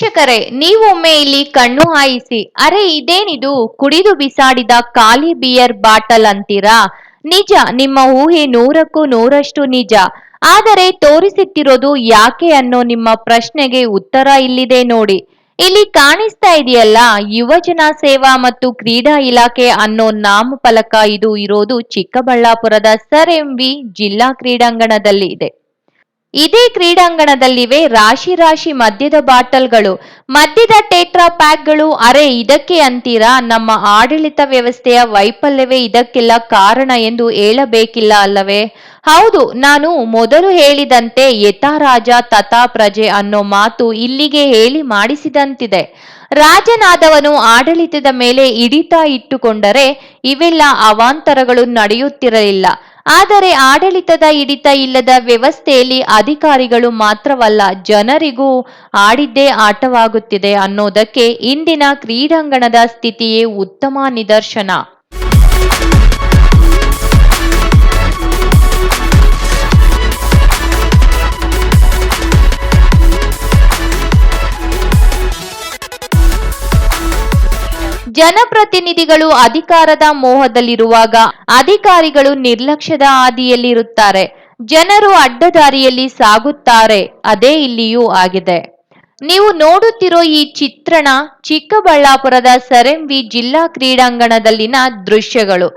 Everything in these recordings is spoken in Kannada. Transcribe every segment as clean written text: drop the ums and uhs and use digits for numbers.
ವೀಕ್ಷಕರೇ, ನೀವೊಮ್ಮೆ ಇಲ್ಲಿ ಕಣ್ಣು ಹಾಯಿಸಿ, ಅರೆ ಇದೇನಿದು ಕುಡಿದು ಬಿಸಾಡಿದ ಖಾಲಿ ಬಿಯರ್ ಬಾಟಲ್ ಅಂತೀರಾ? ನಿಜ, ನಿಮ್ಮ ಊಹೆ ನೂರಕ್ಕೂ ನೂರಷ್ಟು ನಿಜ. ಆದರೆ ತೋರಿಸುತ್ತಿರೋದು ಯಾಕೆ ಅನ್ನೋ ನಿಮ್ಮ ಪ್ರಶ್ನೆಗೆ ಉತ್ತರ ಇಲ್ಲಿದೆ ನೋಡಿ. ಇಲ್ಲಿ ಕಾಣಿಸ್ತಾ ಇದೆಯಲ್ಲ, ಯುವಜನ ಸೇವಾ ಮತ್ತು ಕ್ರೀಡಾ ಇಲಾಖೆ ಅನ್ನೋ ನಾಮಫಲಕ. ಇದು ಇರೋದು ಚಿಕ್ಕಬಳ್ಳಾಪುರದ ಸರ್ ಎಂವಿ ಜಿಲ್ಲಾ ಕ್ರೀಡಾಂಗಣದಲ್ಲಿ ಇದೆ. ಇದೇ ಕ್ರೀಡಾಂಗಣದಲ್ಲಿವೆ ರಾಶಿ ರಾಶಿ ಮದ್ಯದ ಬಾಟಲ್ಗಳು, ಮದ್ಯದ ಟೆಟ್ರಾ ಪ್ಯಾಕ್ಗಳು. ಅರೆ ಇದಕ್ಕೆ ಅಂತೀರಾ? ನಮ್ಮ ಆಡಳಿತ ವ್ಯವಸ್ಥೆಯ ವೈಫಲ್ಯವೇ ಇದಕ್ಕೆಲ್ಲ ಕಾರಣ ಎಂದು ಹೇಳಬೇಕಿಲ್ಲ ಅಲ್ಲವೇ? ಹೌದು, ನಾನು ಮೊದಲು ಹೇಳಿದಂತೆ ಯಥಾ ರಾಜ ತಥಾ ಪ್ರಜೆ ಅನ್ನೋ ಮಾತು ಇಲ್ಲಿಗೆ ಹೇಳಿ ಮಾಡಿಸಿದಂತಿದೆ. ರಾಜನಾದವನು ಆಡಳಿತದ ಮೇಲೆ ಹಿಡಿತ ಇಟ್ಟುಕೊಂಡರೆ ಇವೆಲ್ಲ ಅವಾಂತರಗಳು ನಡೆಯುತ್ತಿರಲಿಲ್ಲ. ಆದರೆ ಆಡಳಿತದ ಹಿಡಿತ ಇಲ್ಲದ ವ್ಯವಸ್ಥೆಯಲ್ಲಿ ಅಧಿಕಾರಿಗಳು ಮಾತ್ರವಲ್ಲ, ಜನರಿಗೂ ಆಡಿದ್ದೇ ಆಟವಾಗುತ್ತಿದೆ ಅನ್ನೋದಕ್ಕೆ ಇಂದಿನ ಕ್ರೀಡಾಂಗಣದ ಸ್ಥಿತಿಯೇ ಉತ್ತಮ ನಿದರ್ಶನ. ಜನಪ್ರತಿನಿಧಿಗಳು ಅಧಿಕಾರದ ಮೋಹದಲ್ಲಿರುವಾಗ ಅಧಿಕಾರಿಗಳು ನಿರ್ಲಕ್ಷ್ಯದ ಹಾದಿಯಲ್ಲಿರುತ್ತಾರೆ, ಜನರು ಅಡ್ಡದಾರಿಯಲ್ಲಿ ಸಾಗುತ್ತಾರೆ. ಅದೇ ಇಲ್ಲಿಯೂ ಆಗಿದೆ. ನೀವು ನೋಡುತ್ತಿರೋ ಈ ಚಿತ್ರಣ ಚಿಕ್ಕಬಳ್ಳಾಪುರದ ಸರ್ ಎಂವಿ ಜಿಲ್ಲಾ ಕ್ರೀಡಾಂಗಣದಲ್ಲಿನ ದೃಶ್ಯಗಳು.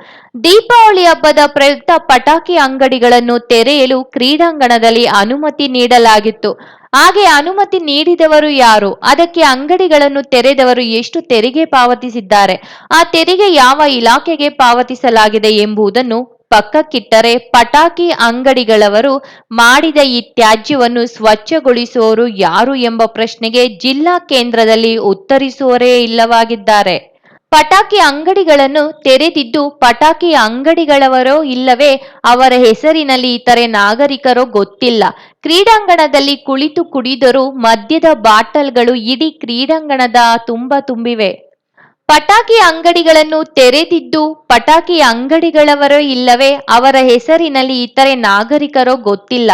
ದೀಪಾವಳಿ ಹಬ್ಬದ ಪ್ರಯುಕ್ತ ಪಟಾಕಿ ಅಂಗಡಿಗಳನ್ನು ತೆರೆಯಲು ಕ್ರೀಡಾಂಗಣದಲ್ಲಿ ಅನುಮತಿ ನೀಡಲಾಗಿತ್ತು. ಹಾಗೆ ಅನುಮತಿ ನೀಡಿದವರು ಯಾರು? ಅದಕ್ಕೆ ಅಂಗಡಿಗಳನ್ನು ತೆರೆದವರು ಎಷ್ಟು ತೆರಿಗೆ ಪಾವತಿಸಿದ್ದಾರೆ? ಆ ತೆರಿಗೆ ಯಾವ ಇಲಾಖೆಗೆ ಪಾವತಿಸಲಾಗಿದೆ ಎಂಬುದನ್ನು ಪಕ್ಕಕ್ಕಿಟ್ಟರೆ, ಪಟಾಕಿ ಅಂಗಡಿಗಳವರು ಮಾಡಿದ ಈ ತ್ಯಾಜ್ಯವನ್ನು ಸ್ವಚ್ಛಗೊಳಿಸುವವರು ಯಾರು ಎಂಬ ಪ್ರಶ್ನೆಗೆ ಜಿಲ್ಲಾ ಕೇಂದ್ರದಲ್ಲಿ ಉತ್ತರಿಸುವವರೇ ಇಲ್ಲವಾಗಿದ್ದಾರೆ. ಪಟಾಕಿ ಅಂಗಡಿಗಳನ್ನು ತೆರೆದಿದ್ದು ಪಟಾಕಿ ಅಂಗಡಿಗಳವರೋ ಇಲ್ಲವೇ ಅವರ ಹೆಸರಿನಲ್ಲಿ ಇತರೆ ನಾಗರಿಕರೋ ಗೊತ್ತಿಲ್ಲ. ಕ್ರೀಡಾಂಗಣದಲ್ಲಿ ಕುಳಿತು ಕುಡಿದರೂ ಮದ್ಯದ ಬಾಟಲ್ಗಳು ಇಡೀ ಕ್ರೀಡಾಂಗಣದ ತುಂಬಿವೆ. ಪಟಾಕಿ ಅಂಗಡಿಗಳನ್ನು ತೆರೆದಿದ್ದು ಪಟಾಕಿ ಅಂಗಡಿಗಳವರೋ ಇಲ್ಲವೇ ಅವರ ಹೆಸರಿನಲ್ಲಿ ಇತರೆ ನಾಗರಿಕರೋ ಗೊತ್ತಿಲ್ಲ.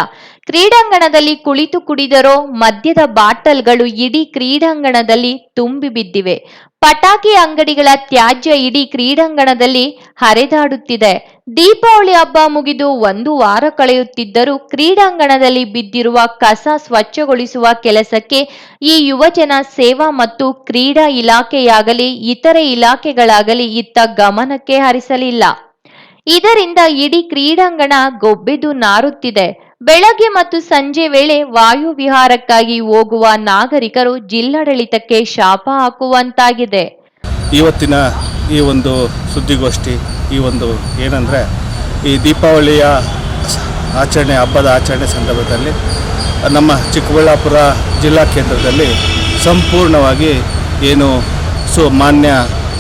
ಕ್ರೀಡಾಂಗಣದಲ್ಲಿ ಕುಳಿತು ಕುಡಿದರೋ ಮದ್ಯದ ಬಾಟಲ್ಗಳು ಇಡೀ ಕ್ರೀಡಾಂಗಣದಲ್ಲಿ ತುಂಬಿ ಬಿದ್ದಿವೆ. ಪಟಾಕಿ ಅಂಗಡಿಗಳ ತ್ಯಾಜ್ಯ ಇಡೀ ಕ್ರೀಡಾಂಗಣದಲ್ಲಿ ಹರಿದಾಡುತ್ತಿದೆ. ದೀಪಾವಳಿ ಹಬ್ಬ ಮುಗಿದು 1 ವಾರ ಕಳೆಯುತ್ತಿದ್ದರೂ ಕ್ರೀಡಾಂಗಣದಲ್ಲಿ ಬಿದ್ದಿರುವ ಕಸ ಸ್ವಚ್ಛಗೊಳಿಸುವ ಕೆಲಸಕ್ಕೆ ಈ ಯುವಜನ ಸೇವಾ ಮತ್ತು ಕ್ರೀಡಾ ಇಲಾಖೆಯಾಗಲಿ ಇತರೆ ಇಲಾಖೆಗಳಾಗಲಿ ಇತ್ತ ಗಮನಕ್ಕೆ ಹರಿಸಲಿಲ್ಲ. ಇದರಿಂದ ಇಡೀ ಕ್ರೀಡಾಂಗಣ ಗೊಬ್ಬೆದು ನಾರುತ್ತಿದೆ. ಬೆಳಗ್ಗೆ ಮತ್ತು ಸಂಜೆ ವೇಳೆ ವಾಯು ವಿಹಾರಕ್ಕಾಗಿ ಹೋಗುವ ನಾಗರಿಕರು ಜಿಲ್ಲಾಡಳಿತಕ್ಕೆ ಶಾಪ ಹಾಕುವಂತಾಗಿದೆ. ಇವತ್ತಿನ ಈ ಒಂದು ಸುದ್ದಿಗೋಷ್ಠಿ ಏನಂದರೆ, ಈ ದೀಪಾವಳಿಯ ಹಬ್ಬದ ಆಚರಣೆ ಸಂದರ್ಭದಲ್ಲಿ ನಮ್ಮ ಚಿಕ್ಕಬಳ್ಳಾಪುರ ಜಿಲ್ಲಾ ಕೇಂದ್ರದಲ್ಲಿ ಸಂಪೂರ್ಣವಾಗಿ ಮಾನ್ಯ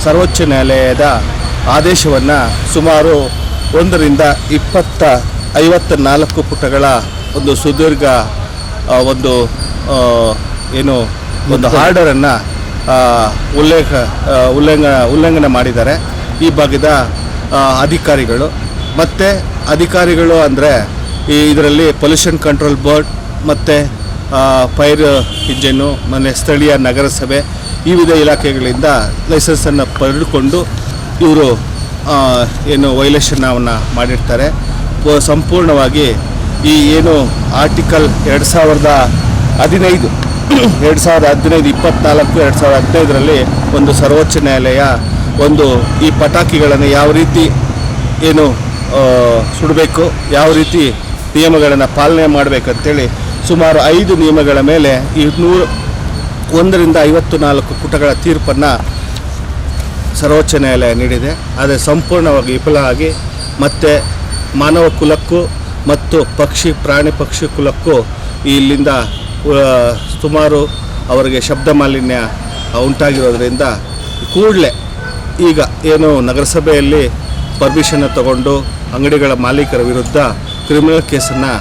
ಸರ್ವೋಚ್ಚ ನ್ಯಾಯಾಲಯದ ಆದೇಶವನ್ನು ಸುಮಾರು 1ರಿಂದ 54 ಪುಟಗಳ ಒಂದು ಸುದೀರ್ಘ ಒಂದು ಆರ್ಡರನ್ನು ಉಲ್ಲಂಘನೆ ಮಾಡಿದ್ದಾರೆ ಈ ಭಾಗದ ಅಧಿಕಾರಿಗಳು. ಮತ್ತು ಅಧಿಕಾರಿಗಳು ಅಂದರೆ ಇದರಲ್ಲಿ ಪೊಲ್ಯೂಷನ್ ಕಂಟ್ರೋಲ್ ಬೋರ್ಡ್ ಮತ್ತು ಫೈರ್ ಇಂಜಿನ್ನು ಮತ್ತು ಸ್ಥಳೀಯ ನಗರಸಭೆ ಈ ವಿವಿಧ ಇಲಾಖೆಗಳಿಂದ ಲೈಸೆನ್ಸನ್ನು ಪಡೆದುಕೊಂಡು ಇವರು ವೈಲೇಷನವನ್ನು ಮಾಡಿರ್ತಾರೆ. ಸಂಪೂರ್ಣವಾಗಿ ಈ ಆರ್ಟಿಕಲ್ 2015 2015ರಲ್ಲಿ ಒಂದು ಸರ್ವೋಚ್ಚ ನ್ಯಾಯಾಲಯ ಈ ಪಟಾಕಿಗಳನ್ನು ಯಾವ ರೀತಿ ಸುಡಬೇಕು, ಯಾವ ರೀತಿ ನಿಯಮಗಳನ್ನು ಪಾಲನೆ ಮಾಡಬೇಕಂತೇಳಿ ಸುಮಾರು 5 ನಿಯಮಗಳ ಮೇಲೆ ಈ 1ರಿಂದ 54 ಪುಟಗಳ ತೀರ್ಪನ್ನು ಸರ್ವೋಚ್ಚ ನ್ಯಾಯಾಲಯ ನೀಡಿದೆ. ಆದರೆ ಸಂಪೂರ್ಣವಾಗಿ ವಿಫಲವಾಗಿ ಮತ್ತು ಮಾನವ ಕುಲಕ್ಕೂ ಮತ್ತು ಪ್ರಾಣಿ ಪಕ್ಷಿ ಕುಲಕ್ಕೂ ಇಲ್ಲಿಂದ ಸುಮಾರು ಅವರಿಗೆ ಶಬ್ದ ಮಾಲಿನ್ಯ ಉಂಟಾಗಿರೋದ್ರಿಂದ ಕೂಡಲೇ ಈಗ ನಗರಸಭೆಯಲ್ಲಿ ಪರ್ಮಿಷನ್ನ ತಗೊಂಡು ಅಂಗಡಿಗಳ ಮಾಲೀಕರ ವಿರುದ್ಧ ಕ್ರಿಮಿನಲ್ ಕೇಸನ್ನು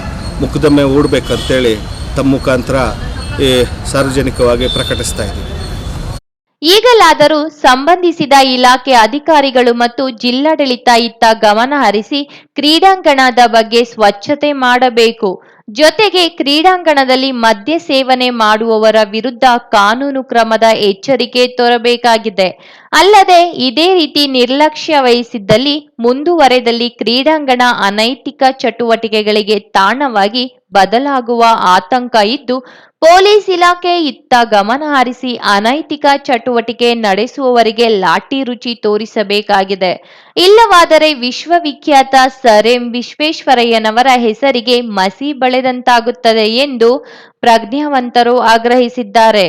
ಮೊಕದ್ದಮೆ ಹೂಡಬೇಕಂತೇಳಿ ತಮ್ಮ ಮುಖಾಂತರ ಸಾರ್ವಜನಿಕವಾಗಿ ಪ್ರಕಟಿಸ್ತಾ ಇದ್ದೀವಿ. ಈಗಲಾದರೂ ಸಂಬಂಧಿಸಿದ ಇಲಾಖೆ ಅಧಿಕಾರಿಗಳು ಮತ್ತು ಜಿಲ್ಲಾಡಳಿತ ಇತ್ತ ಗಮನ ಹರಿಸಿ ಕ್ರೀಡಾಂಗಣದ ಬಗ್ಗೆ ಸ್ವಚ್ಛತೆ ಮಾಡಬೇಕು. ಜೊತೆಗೆ ಕ್ರೀಡಾಂಗಣದಲ್ಲಿ ಮದ್ಯ ಸೇವನೆ ಮಾಡುವವರ ವಿರುದ್ಧ ಕಾನೂನು ಕ್ರಮದ ಎಚ್ಚರಿಕೆ ತೋರಬೇಕಾಗಿದೆ. ಅಲ್ಲದೆ ಇದೇ ರೀತಿ ನಿರ್ಲಕ್ಷ್ಯ ವಹಿಸಿದ್ದಲ್ಲಿ ಮುಂದುವರೆದಲ್ಲಿ ಕ್ರೀಡಾಂಗಣ ಅನೈತಿಕ ಚಟುವಟಿಕೆಗಳಿಗೆ ತಾಣವಾಗಿ ಬದಲಾಗುವ ಆತಂಕ ಇದ್ದು, ಪೊಲೀಸ್ ಇಲಾಖೆ ಇತ್ತ ಗಮನ ಹರಿಸಿ ಅನೈತಿಕ ಚಟುವಟಿಕೆ ನಡೆಸುವವರಿಗೆ ಲಾಠಿ ರುಚಿ ತೋರಿಸಬೇಕಾಗಿದೆ. ಇಲ್ಲವಾದರೆ ವಿಶ್ವವಿಖ್ಯಾತ ಸರ್ ಎಂ ವಿಶ್ವೇಶ್ವರಯ್ಯನವರ ಹೆಸರಿಗೆ ಮಸಿ ಬಳಿದಂತಾಗುತ್ತದೆ ಎಂದು ಪ್ರಜ್ಞಾವಂತರು ಆಗ್ರಹಿಸಿದ್ದಾರೆ.